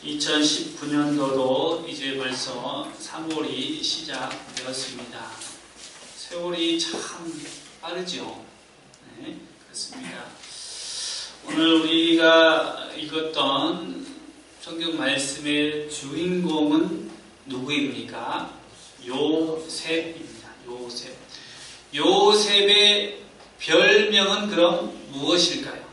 2019년도도 이제 벌써 3월이 시작되었습니다. 세월이 참 빠르죠. 네, 그렇습니다. 오늘 우리가 읽었던 성경 말씀의 주인공은 누구입니까? 요셉입니다. 요셉. 요셉의 별명은 그럼 무엇일까요?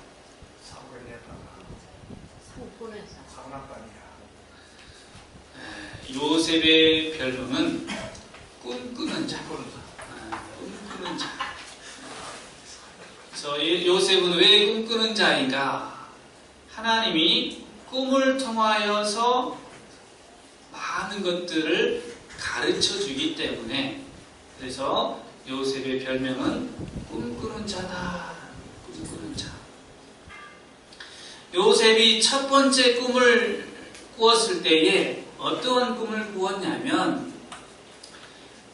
요셉의 별명은 꿈꾸는 자. 꿈꾸는 자. 그래서 요셉은 왜 꿈꾸는 자인가? 하나님이 꿈을 통하여서 많은 것들을 가르쳐 주기 때문에, 그래서 요셉의 별명은 꿈꾸는 자다. 꿈꾸는 자. 요셉이 첫 번째 꿈을 꾸었을 때에 어떠한 꿈을 꾸었냐면,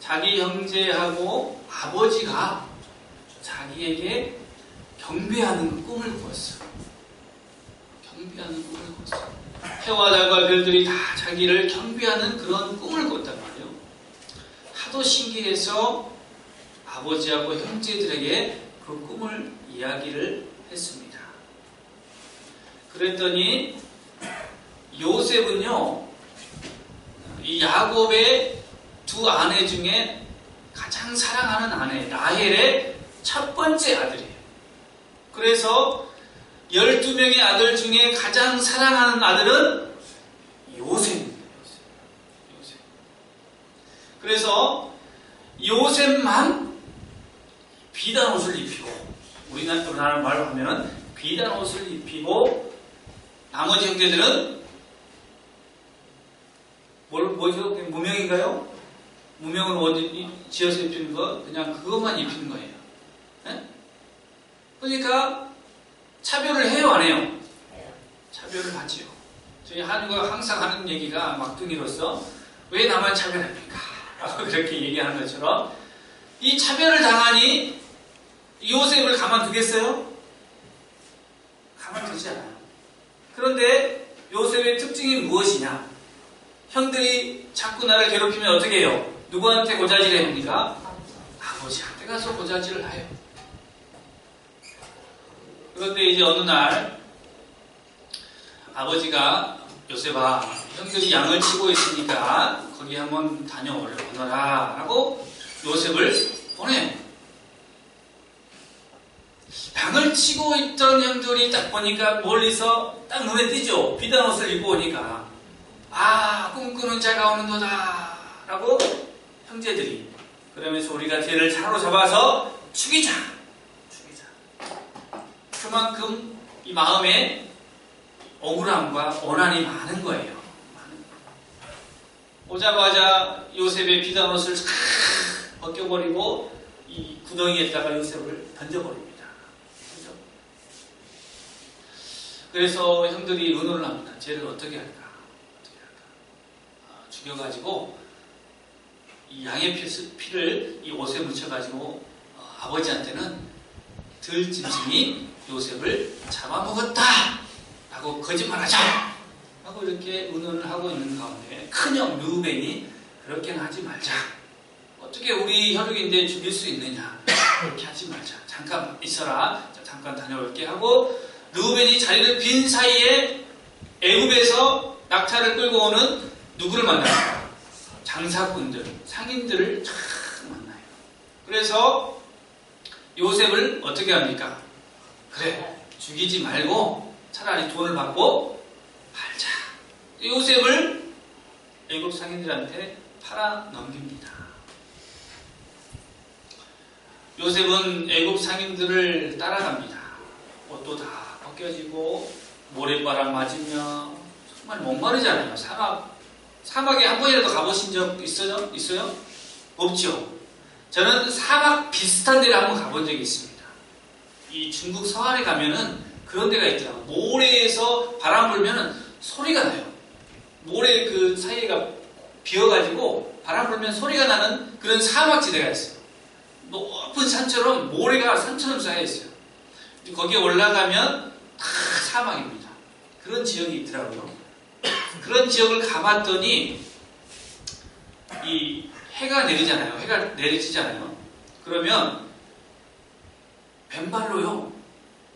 자기 형제하고 아버지가 자기에게 경배하는 꿈을 꾸었어요. 경배하는 꿈을 꿨어요. 해와 달과 별들이 다 자기를 경배하는 그런 꿈을 꿨단 말이에요. 하도 신기해서 아버지하고 형제들에게 그 꿈을 이야기를 했습니다. 그랬더니 요셉은요, 이 야곱의 두 아내 중에 가장 사랑하는 아내 라헬의 첫 번째 아들이에요. 그래서 12명의 아들 중에 가장 사랑하는 아들은 요셉입니다. 요셉. 그래서 요셉만 비단 옷을 입히고, 우리나라 말로 하면 비단 옷을 입히고, 나머지 형제들은 뭐죠? 무명인가요? 무명은 어디 지어서 입히는 거? 그냥 그것만 입히는 거예요. 네? 그러니까 차별을 해요, 안 해요? 차별을 하지요. 저희 한국가 항상 하는 얘기가 막둥이로서 왜 나만 차별합니까? 라고 그렇게 얘기하는 것처럼, 이 차별을 당하니 요셉을 가만두겠어요? 가만두지 않아요. 그런데 요셉의 특징이 무엇이냐? 형들이 자꾸 나를 괴롭히면 어떻게 해요? 누구한테 고자질을 합니까? 아버지한테 가서 고자질을 해요. 그런데 이제 어느 날 아버지가 요셉아, 형들이 양을 치고 있으니까 거기 한번 다녀오너라 하고 요셉을 보내요. 양을 치고 있던 형들이 딱 보니까 멀리서 딱 눈에 띄죠. 비단 옷을 입고 오니까, 아, 꿈꾸는 자가 오는도다 라고 형제들이, 그러면서 우리가 뒤를 사로잡아서 죽이자. 그만큼 이 마음에 억울함과 원한이 많은 거예요. 오자마자 요셉의 비단 옷을 싹 벗겨버리고 이 구덩이에다가 요셉을 던져버립니다. 그렇죠? 그래서 형들이 의논을 합니다. 쟤를 어떻게 할까? 죽여가지고 이 양의 피를 이 옷에 묻혀가지고 아버지한테는 들짐승이 요셉을 잡아먹었다 라고 거짓말하자 하고 이렇게 의논을 하고 있는 가운데, 큰형 르우벤이 그렇게는 하지 말자. 어떻게 우리 혈육인데 죽일 수 있느냐. 그렇게 하지 말자. 잠깐 있어라. 잠깐 다녀올게 하고, 르우벤이 자리를 빈 사이에 애굽에서 낙타를 끌고 오는 누구를 만나요? 장사꾼들, 상인들을 참 만나요. 그래서 요셉을 어떻게 합니까? 그래, 죽이지 말고 차라리 돈을 받고 팔자. 요셉을 애굽 상인들한테 팔아 넘깁니다. 요셉은 애굽 상인들을 따라갑니다. 옷도 다 벗겨지고 모래바람 맞으며 정말 목마르잖아요. 사막에 한 번이라도 가보신 적 있어요? 없죠? 저는 사막 비슷한 데를 한번 가본 적이 있습니다. 이 중국 서안에 가면은 그런 데가 있더라고요. 모래에서 바람 불면은 소리가 나요. 모래 그 사이가 비어가지고 바람 불면 소리가 나는 그런 사막지대가 있어요. 높은 산처럼 모래가 산처럼 쌓여 있어요. 거기에 올라가면 다 사막입니다. 그런 지역이 있더라고요. 그런 지역을 가봤더니 이 해가 내리잖아요. 해가 내리지잖아요. 그러면 맨발로요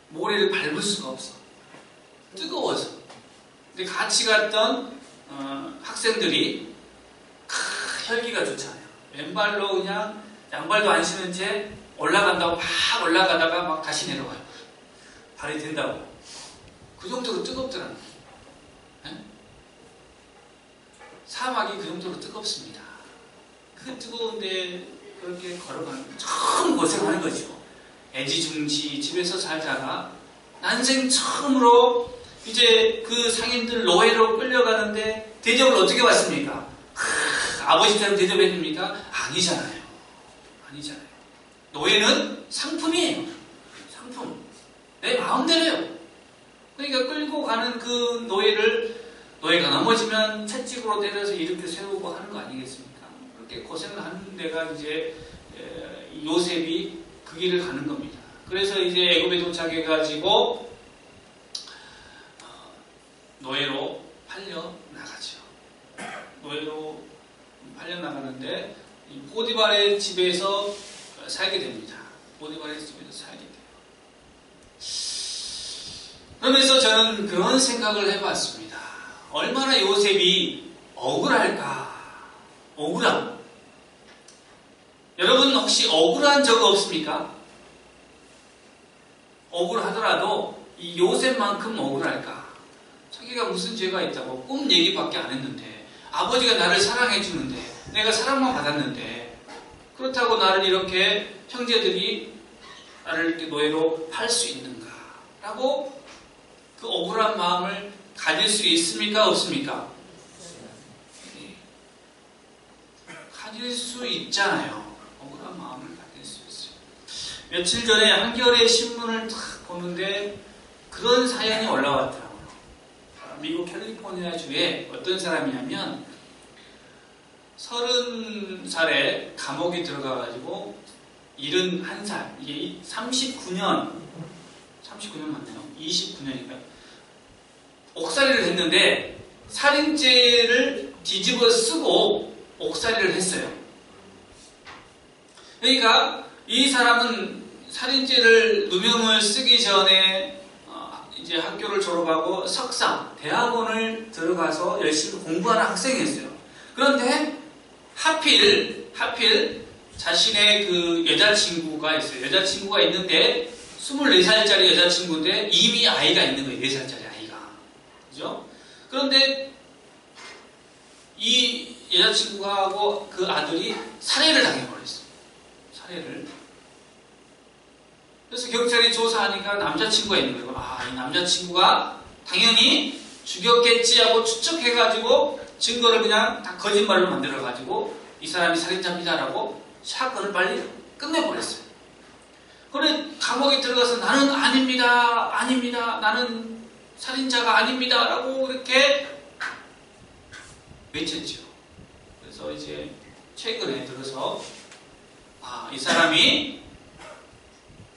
모래를 밟을 수가 없어. 뜨거워서. 근데 같이 갔던 학생들이 혈기가 좋잖아요. 맨발로 그냥 양발도 안 신은 채 올라간다고 막 올라가다가 막 다시 내려와요. 발이 된다고. 그 정도로 뜨겁더라고요. 네? 사막이 그 정도로 뜨겁습니다. 그 뜨거운데 그렇게 걸어가는 처음 고생하는 거죠. 애지중지 집에서 살다가 난생 처음으로 이제 그 상인들 노예로 끌려가는데 대접을 어떻게 받습니까? 아버지처럼 대접해줍니까? 아니잖아요. 아니잖아요. 노예는 상품이에요. 상품. 내 마음대로요. 그러니까 끌고 가는 그 노예가 넘어지면 채찍으로 때려서 이렇게 세우고 하는 거 아니겠습니까? 그렇게 고생을 하는 데가 이제 요셉이 그 길을 가는 겁니다. 그래서 이제 애굽에 도착해가지고 노예로 팔려 나가죠. 노예로 팔려 나가는데 보디발의 집에서 살게 됩니다. 보디발의 집에서 살게 돼요. 그러면서 저는 그런 생각을 해봤습니다. 얼마나 요셉이 억울할까? 억울함. 여러분 혹시 억울한 적 없습니까? 억울하더라도 이 요셉만큼 억울할까? 자기가 무슨 죄가 있다고 꿈 얘기밖에 안 했는데 아버지가 나를 사랑해 주는데 내가 사랑만 받았는데 그렇다고 나를 이렇게 형제들이 나를 이렇게 노예로 팔 수 있는가? 라고 그 억울한 마음을 가질 수 있습니까? 없습니까? 네. 가질 수 있잖아요. 억울한 마음을 가질 수 있어요. 며칠 전에 한겨레 신문을 탁 보는데 그런 사연이 올라왔더라고요. 미국 캘리포니아 주에 어떤 사람이냐면 30살에 감옥에 들어가가지고 71살, 이게 39년 맞나요? 29년인가요? 옥살이를 했는데 살인죄를 뒤집어 쓰고 옥살이를 했어요. 그러니까 이 사람은 살인죄를 누명을 쓰기 전에 이제 학교를 졸업하고 석사, 대학원을 들어가서 열심히 공부하는 학생이었어요. 그런데 하필 자신의 그 여자친구가 있어요. 여자친구가 있는데 24살짜리 여자친구인데 이미 아이가 있는 거예요. 4살짜리 아이가. 그죠? 그런데 이 여자친구가 하고 그 아들이 살해를 당해버렸어요. 살해를. 그래서 경찰이 조사하니까 남자친구가 있는 거예요. 아, 이 남자친구가 당연히 죽였겠지 하고 추측해가지고 증거를 그냥 다 거짓말로 만들어가지고 이 사람이 살인자입니다라고 사건을 빨리 끝내버렸어요. 그래 감옥에 들어가서 나는 아닙니다, 나는 살인자가 아닙니다라고 이렇게 외쳤죠. 그래서 이제 최근에 들어서 이 사람이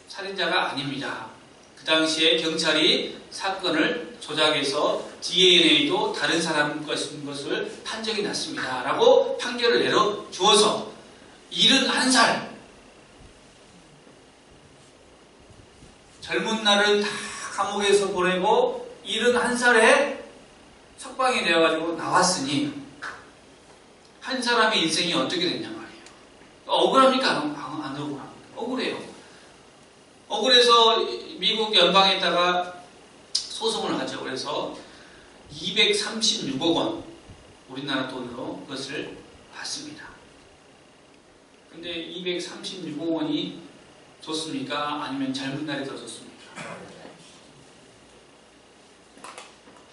살인자가 아닙니다. 그 당시에 경찰이 사건을 조작해서 DNA도 다른 사람 것을 판정이 났습니다. 라고 판결을 내려주어서 71살 젊은 날은 다 감옥에서 보내고 71살에 석방이 되어가지고 나왔으니 한 사람의 인생이 어떻게 됐냐 말이에요. 억울합니까? 안 억울합니까? 억울해요. 억울해서 미국 연방에다가 소송을 하죠. 그래서 236억 원 우리나라 돈으로 그것을 받습니다. 근데 236억 원이 좋습니까? 아니면 젊은 날이 더 좋습니까?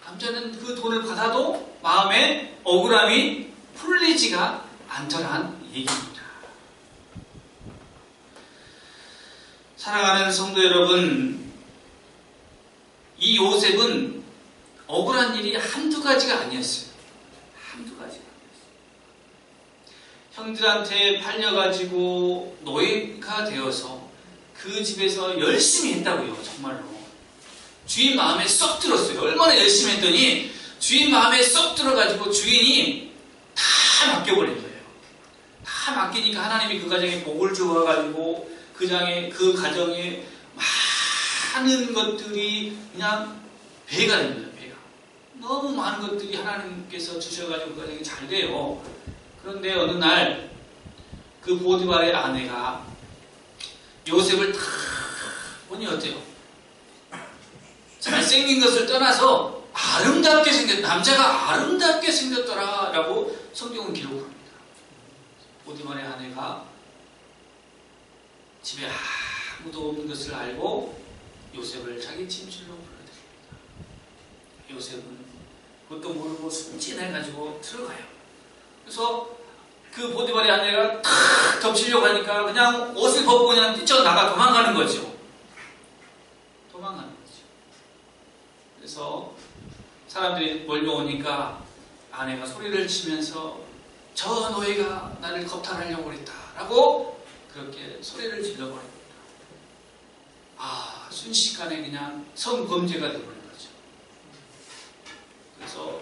남자는 그 돈을 받아도 마음에 억울함이 풀리지가 않더란 얘기입니다. 사랑하는 성도 여러분, 이 요셉은 억울한 일이 한두 가지가 아니었어요. 한두 가지가 아니었어요. 형들한테 팔려가지고 노예가 되어서 그 집에서 열심히 했다고요. 정말로. 주인 마음에 쏙 들었어요. 얼마나 열심히 했더니 주인 마음에 쏙 들어가지고 주인이 다 맡겨버린 거예요. 다 맡기니까 하나님이 그 가정에 복을 주어가지고 그 가정에 많은 것들이 그냥 배가 됩니다. 배가. 너무 많은 것들이 하나님께서 주셔가지고 그 가정이 잘 돼요. 그런데 어느 날 그 보디발의 아내가 요셉을 다 보니 어때요? 잘생긴 것을 떠나서 아름답게 남자가 아름답게 생겼더라 라고 성경은 기록합니다. 보디발의 아내가 집에 아무도 없는 것을 알고 요셉을 자기 침실로 불러들입니다. 요셉은 그것도 모르고 순진해가지고 들어가요. 그래서 그 보디발의 아내가 탁 덮치려고 하니까 그냥 옷을 벗고 그냥 뛰쳐나가 도망가는 거죠. 도망가는 거죠. 그래서 사람들이 몰려오니까 아내가 소리를 치면서 저 노예가 나를 겁탈하려고 그랬다 라고 그렇게 소리를 질러버립니다. 순식간에 그냥 성범죄가 되어버린 거죠. 그래서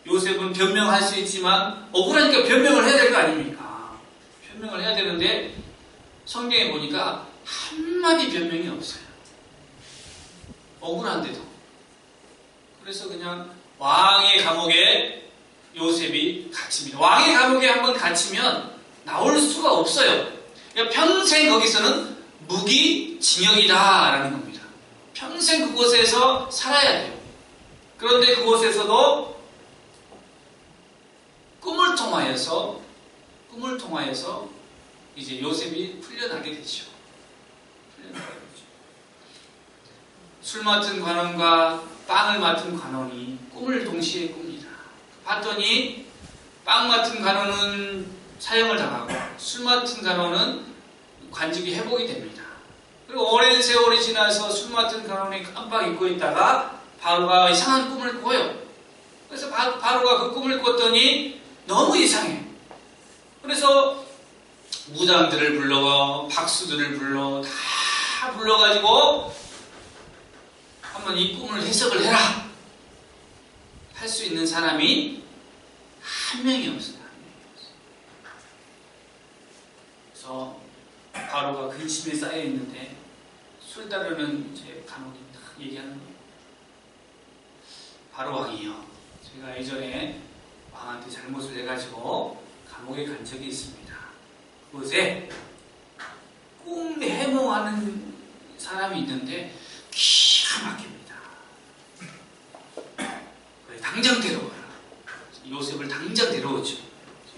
요셉은 변명할 수 있지만 억울하니까 변명을 해야 될 거 아닙니까? 변명을 해야 되는데 성경에 보니까 한마디 변명이 없어요. 억울한데도. 그래서 그냥 왕의 감옥에 요셉이 갇힙니다. 왕의 감옥에 한번 갇히면 나올 수가 없어요. 그러니까 평생 거기서는 무기징역이다라는 겁니다. 평생 그곳에서 살아야 돼요. 그런데 그곳에서도 꿈을 통하여서 이제 요셉이 풀려나게 되죠. 술 맡은 관원과 빵을 맡은 관원이 꿈을 동시에 꿉니다. 봤더니 빵 맡은 관원은 사형을 당하고 술 맡은 관원은 관직이 회복이 됩니다. 그리고 오랜 세월이 지나서 술 맡은 관원이 깜빡 잊고 있다가 바로가 이상한 꿈을 꿔요. 그래서 바로가 그 꿈을 꿨더니 너무 이상해. 그래서 무당들을 불러, 박수들을 불러, 다 불러가지고 한번 이 꿈을 해석을 해라. 할 수 있는 사람이 한 명이 없어요. 그래서 바로가 근심에 쌓여 있는데 술 따르는 제 감옥이 딱 얘기하는 거예요. 바로 왕이요. 제가 예전에 왕한테 잘못을 해가지고 감옥에 간 적이 있습니다. 그곳에 꿈 해몽하는 사람이 있는데 기가 막힙니다. 그래, 당장 데려와라. 요셉을 당장 데려오죠.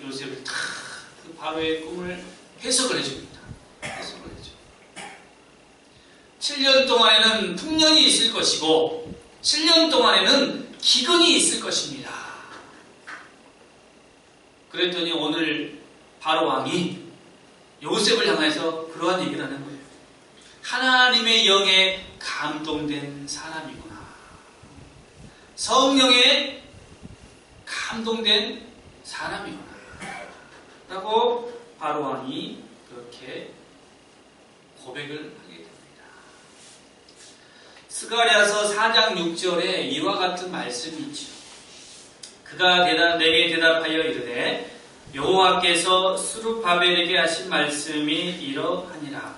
요셉을 다 그 바로의 꿈을 해석을 해줍니다. 해석을 해줘. 7년 동안에는 풍년이 있을 것이고 7년 동안에는 기근이 있을 것입니다. 그랬더니 오늘 바로 왕이 요셉을 향해서 그러한 얘기를 하는 거예요. 하나님의 영에 감동된 사람이구나. 성령에 감동된 사람이구나. 라고 바로 왕이 그렇게 고백을 하게 됩니다. 스가랴서 4장 6절에 이와 같은 말씀이 있죠. 그가 내게 대답하여 이르되 여호와께서 스룹바벨에게 하신 말씀이 이러하니라.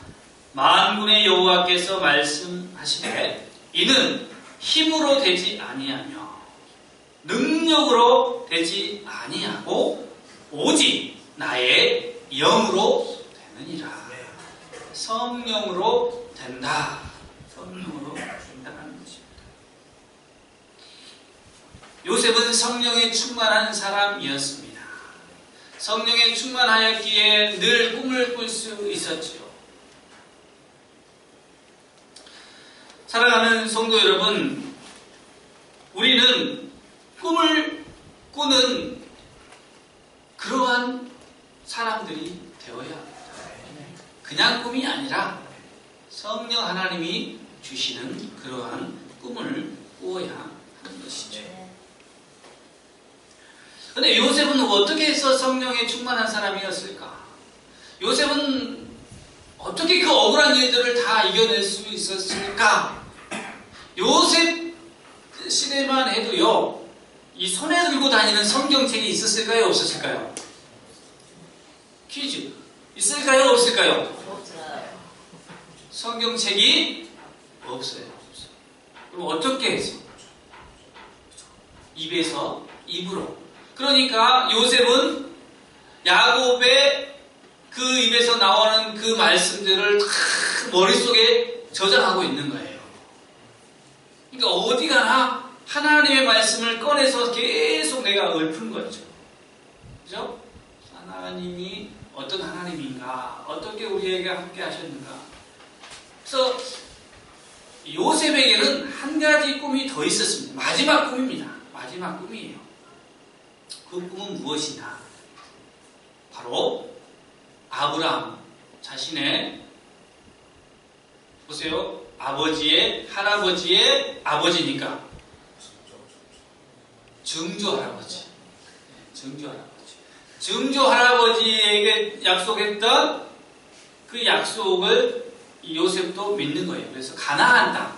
만군의 여호와께서 말씀하시되 이는 힘으로 되지 아니하며 능력으로 되지 아니하고 오직 나의 영으로 되느니라. 성령으로 된다. 성령으로 된다는 것입니다. 요셉은 성령에 충만한 사람이었습니다. 성령에 충만하였기에 늘 꿈을 꿀 수 있었지요. 사랑하는 성도 여러분, 우리는 꿈을 꾸는 그러한 사람들이 되어야 합니다. 그냥 꿈이 아니라 성령 하나님이 주시는 그러한 꿈을 꾸어야 하는 것이죠. 그런데 요셉은 어떻게 해서 성령에 충만한 사람이었을까? 요셉은 어떻게 그 억울한 일들을 다 이겨낼 수 있었을까? 요셉 시대만 해도요, 이 손에 들고 다니는 성경책이 있었을까요? 없었을까요? 퀴즈. 있을까요? 없을까요? 없어요. 성경책이 없어요. 그럼 어떻게 해서? 입에서 입으로. 그러니까 요셉은 야곱의 그 입에서 나오는 그 말씀들을 다 머릿속에 저장하고 있는 거예요. 그러니까 어디 가나 하나님의 말씀을 꺼내서 계속 내가 읊은 거죠. 그죠? 하나님이 어떤 하나님인가, 어떻게 우리에게 함께 하셨는가. 그래서 요셉에게는 한 가지 꿈이 더 있었습니다. 마지막 꿈입니다. 마지막 꿈이에요. 그 꿈은 무엇이냐? 바로 아브라함 자신의, 보세요, 아버지의 할아버지의 아버지니까 증조 할아버지, 증조 할아버지, 증조 할아버지에게 약속했던 그 약속을 이 요셉도 믿는 거예요. 그래서 가나안 땅,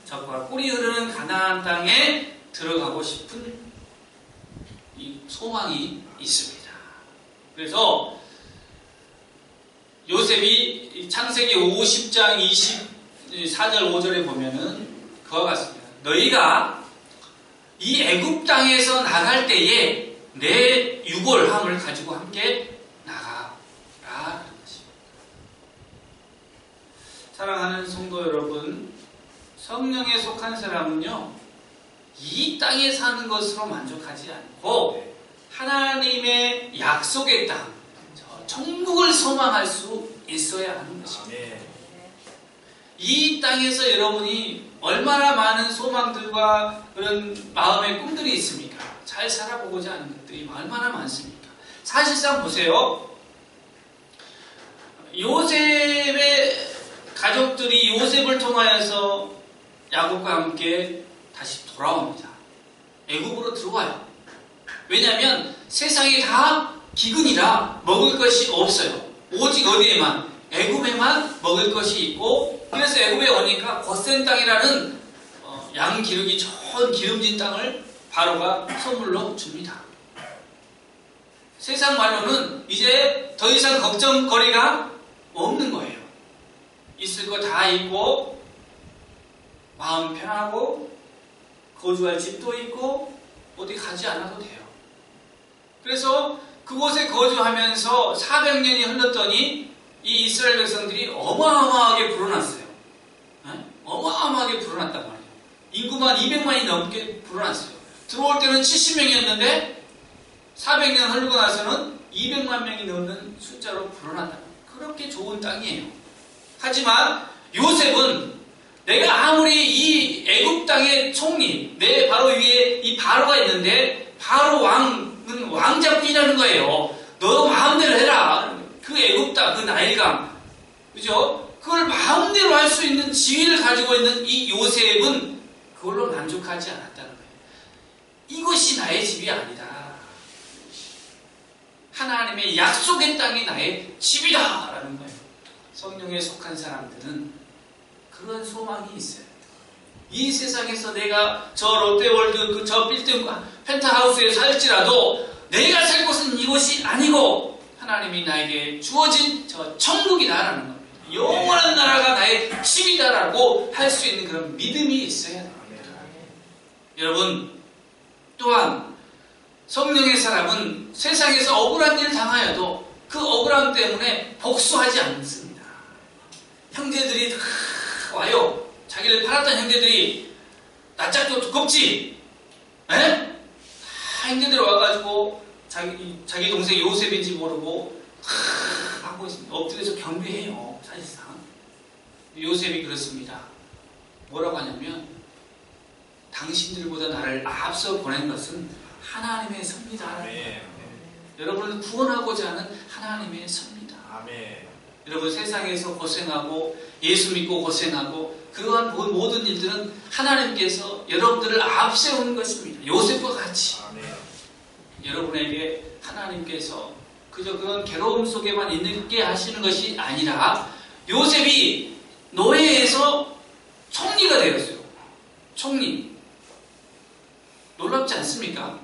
적과 꿀이 흐르는 가나안 땅에 들어가고 싶은 이 소망이 있습니다. 그래서 요셉이 창세기 50장 24절 5절에 보면은 그와 같습니다. 너희가 이 애굽 땅에서 나갈 때에 내 유골함을 가지고 함께 나가라 하는 것입니다. 사랑하는 성도 여러분, 성령에 속한 사람은요, 이 땅에 사는 것으로 만족하지 않고 하나님의 약속의 땅, 천국을 소망할 수 있어야 하는 것입니다. 이 땅에서 여러분이 얼마나 많은 소망들과 그런 마음의 꿈들이 있습니까? 잘 살아보고자 하는 것들이 얼마나 많습니까? 사실상 보세요. 요셉의 가족들이 요셉을 통하여서 야곱과 함께 다시 돌아옵니다. 애굽으로 들어와요. 왜냐하면 세상이 다 기근이라 먹을 것이 없어요. 오직 어디에만? 애굽에만 먹을 것이 있고, 그래서 애굽에 오니까 고센 땅이라는 양 기르기 좋은 기름진 땅을 바로가 선물로 줍니다. 세상 말로는 이제 더 이상 걱정거리가 없는 거예요. 있을 거 다 있고, 마음 편하고, 거주할 집도 있고, 어디 가지 않아도 돼요. 그래서 그곳에 거주하면서 400년이 흘렀더니 이 이스라엘 백성들이 어마어마하게 불어났어요. 어마어마하게 불어났단 말이에요. 인구만 200만이 넘게 불어났어요. 들어올 때는 70명이었는데 400년 흐르고 나서는 200만 명이 넘는 숫자로 불어났단 말이에요. 그렇게 좋은 땅이에요. 하지만 요셉은 내가 아무리 이 애굽 땅의 총리, 내 바로 위에 이 바로가 있는데 바로 왕은 왕자뿐이라는 거예요. 너 마음대로 해라. 그 애굽 땅, 그 나일강, 그죠? 그걸 마음대로 할 수 있는 지위를 가지고 있는 이 요셉은 그걸로 만족하지 않았다는 거예요. 이것이 나의 집이 아니다. 하나님의 약속의 땅이 나의 집이다 라는 거예요. 성령에 속한 사람들은 그런 소망이 있어요. 이 세상에서 내가 저 롯데월드, 저 빌딩, 펜트하우스에 살지라도 내가 살 곳은 이곳이 아니고 하나님이 나에게 주어진 저 천국이다라는 겁니다. 영원한 나라가 나의 집이다라고 할 수 있는 그런 믿음이 있어야 됩니다. 여러분, 또한 성령의 사람은 세상에서 억울한 일을 당하여도 그 억울함 때문에 복수하지 않습니다. 형제들이 와요. 자기를 팔았던 형제들이 낯짝도 두껍지? 에? 다 형제들이 와가지고 자기 동생 요셉인지 모르고 하고 있습니다. 엎드려서 경배해요. 사실상 요셉이 그렇습니다. 뭐라고 하냐면 당신들보다 나를 앞서 보낸 것은 하나님의 섭니다. 여러분을 구원하고자 하는 하나님의 섭니다. 여러분 세상에서 고생하고 예수 믿고 고생하고 그러한 모든 일들은 하나님께서 여러분들을 앞세우는 것입니다. 요셉과 같이 여러분에게 하나님께서 그저 그런 괴로움 속에만 있게 하시는 것이 아니라 요셉이 노예에서 총리가 되었어요. 총리. 놀랍지 않습니까?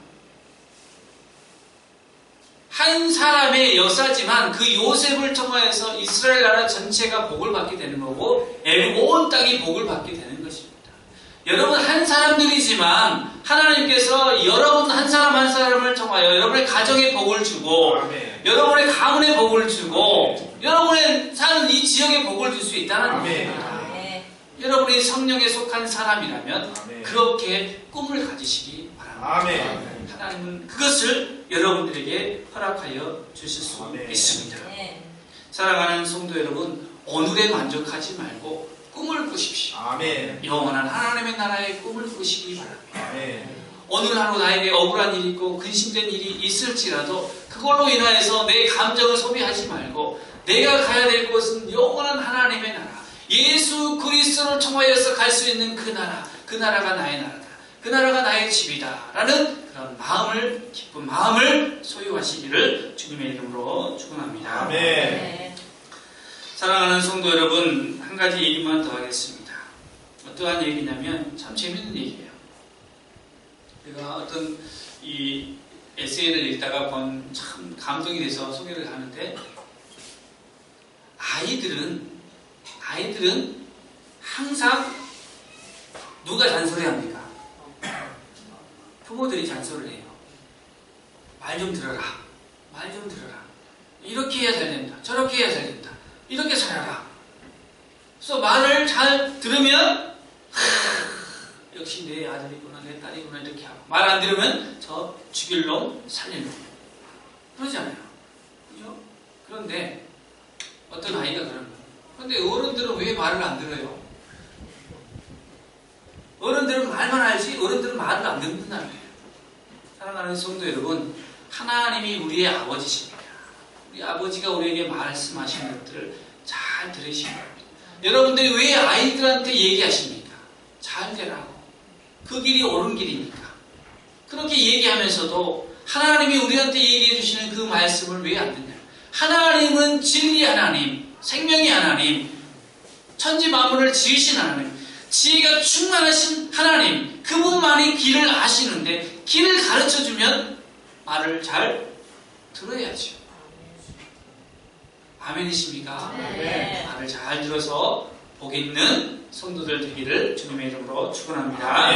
한 사람의 역사지만 그 요셉을 통하여서 이스라엘 나라 전체가 복을 받게 되는 거고 애굽 온 땅이 복을 받게 되는 것입니다. 여러분 한 사람들이지만 하나님께서 여러분 한 사람 한 사람을 통하여 여러분의 가정에 복을 주고 여러분의 가문에 복을 주고 여러분의 사는 이 지역에 복을 줄 수 있다는 겁니다. 여러분이 성령에 속한 사람이라면 그렇게 꿈을 가지시기 바랍니다. 하나님은 그것을 여러분들에게 허락하여 주실 수 있습니다. 사랑하는 성도 여러분, 오늘에 만족하지 말고 꿈을 꾸십시오. 영원한 하나님의 나라의 꿈을 꾸시기 바랍니다. 오늘 하루 나에게 억울한 일이 있고 근심된 일이 있을지라도 그걸로 인하여서 내 감정을 소비하지 말고 내가 가야 될 곳은 영원한 하나님의 나라, 예수 그리스도를 통하여서 갈 수 있는 그 나라, 그 나라가 나의 나라다, 그 나라가 나의 집이다 라는 그런 마음을, 기쁜 마음을 소유하시기를 주님의 이름으로 축원합니다. 사랑하는 성도 여러분, 한 가지 얘기만 더 하겠습니다. 어떠한 얘기냐면 참 재밌는 얘기예요. 제가 어떤 이 에세이를 읽다가 본 참 감동이 돼서 소개를 하는데, 아이들은 항상 누가 잔소리합니까? 부모들이 잔소리를 해요. 말 좀 들어라. 말 좀 들어라. 이렇게 해야 잘 된다. 저렇게 해야 잘 된다. 이렇게 살아라. 그래서 말을 잘 들으면 역시 내 아들이구나, 내 딸이구나 이렇게 하고, 말 안 들으면 저 죽일 놈, 살릴 놈. 그러잖아요. 그죠? 그런데 어떤 아이가 그런 거예요. 그런데 어른들은 왜 말을 안 들어요? 어른들은 말만 알지 어른들은 말을 안 듣는다는 거예요. 사랑하는 성도 여러분, 하나님이 우리의 아버지십니다. 우리 아버지가 우리에게 말씀하신 것들을 잘 들으시기 바랍니다. 여러분들이 왜 아이들한테 얘기하십니까? 잘 되라고. 그 길이 옳은 길이니까. 그렇게 얘기하면서도 하나님이 우리한테 얘기해 주시는 그 말씀을 왜 안 듣냐? 하나님은 진리 하나님, 생명의 하나님, 천지 만물을 지으신 하나님, 지혜가 충만하신 하나님, 그분만이 길을 아시는데 길을 가르쳐주면 말을 잘 들어야죠. 아멘이십니까? 말을 잘 들어서 복 있는 성도들 되기를 주님의 이름으로 축원합니다.